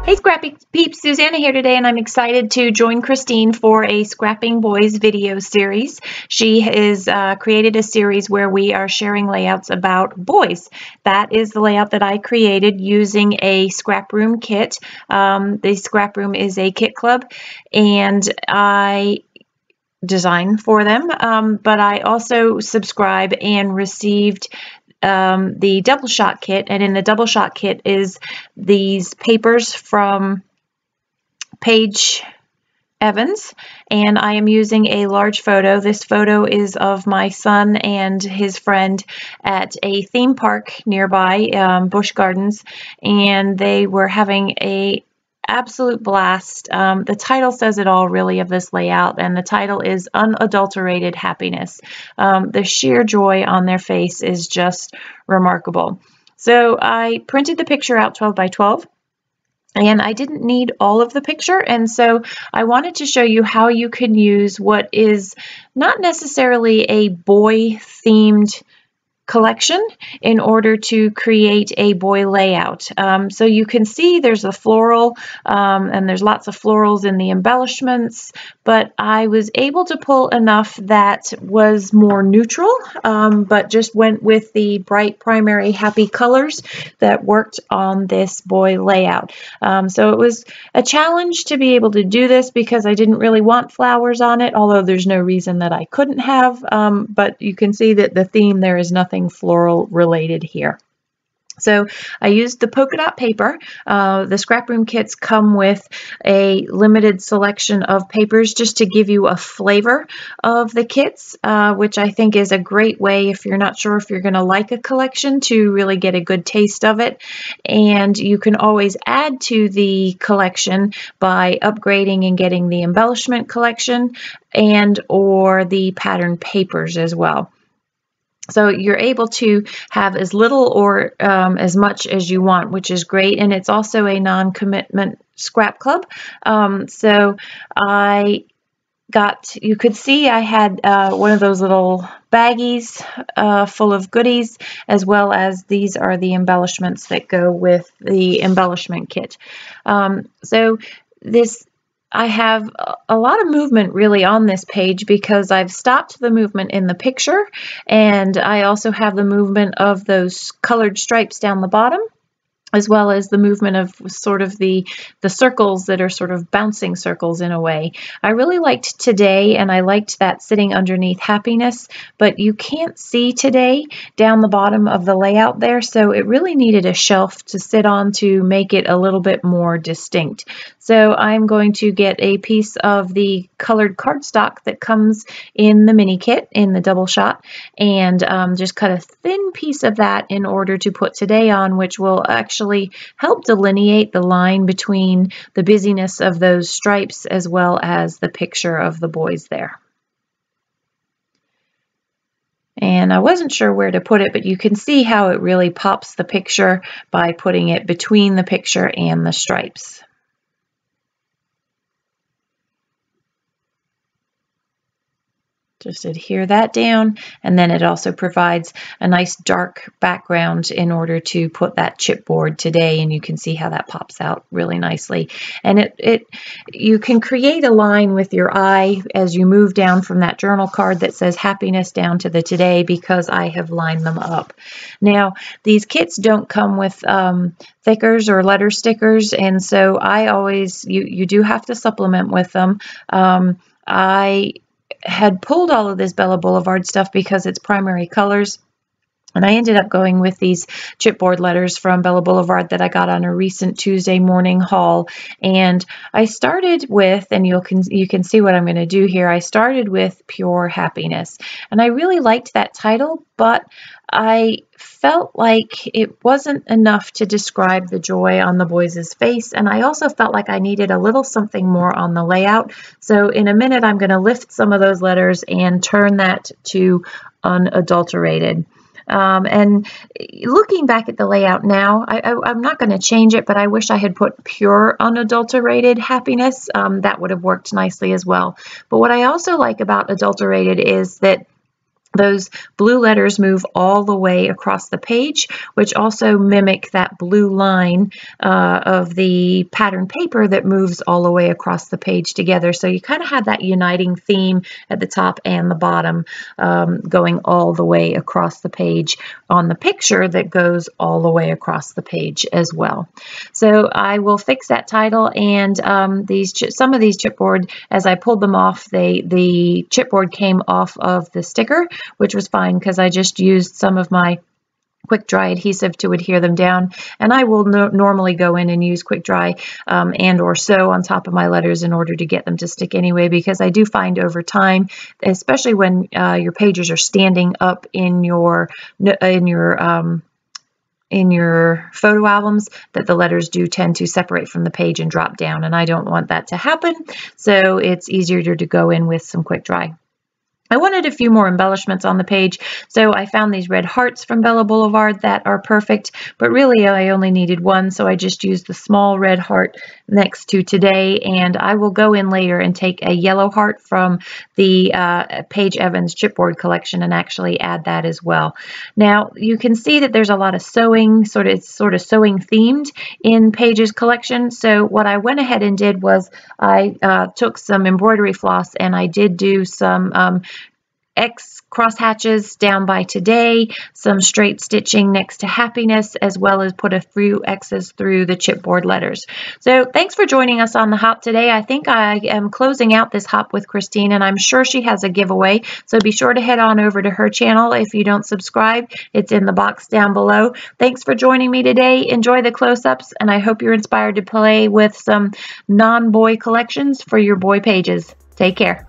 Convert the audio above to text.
Hey Scrappy Peeps, Suzanna here today, and I'm excited to join Christine for a Scrapping Boys video series. She has created a series where we are sharing layouts about boys. That is the layout that I created using a ScrapRoom kit. The ScrapRoom is a kit club, and I design for them, but I also subscribe and received the Doubleshot kit, and in the Doubleshot kit is these papers from Paige Evans, and I am using a large photo. This photo is of my son and his friend at a theme park nearby, Busch Gardens, and they were having a absolute blast. The title says it all really of this layout, and the title is Unadulterated Happiness. The sheer joy on their face is just remarkable. So I printed the picture out 12 by 12. And I didn't need all of the picture, and so I wanted to show you how you can use what is not necessarily a boy-themed collection in order to create a boy layout. So you can see there's a floral, and there's lots of florals in the embellishments, but I was able to pull enough that was more neutral, but just went with the bright primary happy colors that worked on this boy layout. So it was a challenge to be able to do this because I didn't really want flowers on it, although there's no reason that I couldn't have, but you can see that the theme, there is nothing floral related here. So I used the polka dot paper. The ScrapRoom kits come with a limited selection of papers just to give you a flavor of the kits, which I think is a great way if you're not sure if you're going to like a collection to really get a good taste of it. And you can always add to the collection by upgrading and getting the embellishment collection and or the pattern papers as well. So you're able to have as little or as much as you want, which is great. And it's also a non-commitment scrap club. So I got, you could see I had one of those little baggies full of goodies, as well as these are the embellishments that go with the embellishment kit. I have a lot of movement really on this page because I've stopped the movement in the picture, and I also have the movement of those colored stripes down the bottom, as well as the movement of sort of the circles that are sort of bouncing circles in a way. I really liked today, and I liked that sitting underneath happiness, but you can't see today down the bottom of the layout there, so it really needed a shelf to sit on to make it a little bit more distinct. So I'm going to get a piece of the colored cardstock that comes in the mini kit in the Doubleshot, and just cut a thin piece of that in order to put today on, which will actually help delineate the line between the busyness of those stripes as well as the picture of the boys there. And I wasn't sure where to put it, but you can see how it really pops the picture by putting it between the picture and the stripes. Just adhere that down, and then it also provides a nice dark background in order to put that chipboard today, and you can see how that pops out really nicely. And you can create a line with your eye as you move down from that journal card that says happiness down to the today, because I have lined them up. Now, these kits don't come with thickers or letter stickers, and so I always, you do have to supplement with them. I had pulled all of this Bella Boulevard stuff because it's primary colors, and I ended up going with these chipboard letters from Bella Boulevard that I got on a recent Tuesday morning haul. And I started with, and you can see what I'm going to do here, I started with Pure Happiness, and I really liked that title, but I felt like it wasn't enough to describe the joy on the boys' face, and I also felt like I needed a little something more on the layout. So in a minute, I'm going to lift some of those letters and turn that to Unadulterated. And looking back at the layout now, I'm not going to change it, but I wish I had put Pure Unadulterated Happiness. That would have worked nicely as well. But what I also like about Adulterated is that those blue letters move all the way across the page, which also mimic that blue line of the pattern paper that moves all the way across the page together. So you kind of have that uniting theme at the top and the bottom going all the way across the page on the picture that goes all the way across the page as well. So I will fix that title, and some of these chipboard, as I pulled them off, the chipboard came off of the sticker, which was fine because I just used some of my quick dry adhesive to adhere them down, and I will normally go in and use quick dry and or sew on top of my letters in order to get them to stick anyway, because I do find over time, especially when your pages are standing up in your photo albums, that the letters do tend to separate from the page and drop down, and I don't want that to happen, so it's easier to go in with some quick dry. I wanted a few more embellishments on the page, so I found these red hearts from Bella Boulevard that are perfect, but really I only needed one, so I just used the small red heart next to Today, and I will go in later and take a yellow heart from the Paige Evans chipboard collection and actually add that as well. Now you can see that there's a lot of sewing, sort of sewing themed in Paige's collection, so what I went ahead and did was I took some embroidery floss and I did do some X cross hatches down by Today, some straight stitching next to Happiness, as well as put a few X's through the chipboard letters. So thanks for joining us on the hop today. I think I am closing out this hop with Christine, and I'm sure she has a giveaway, so be sure to head on over to her channel if you don't subscribe. It's in the box down below. Thanks for joining me today. Enjoy the close-ups, and I hope you're inspired to play with some non-boy collections for your boy pages. Take care.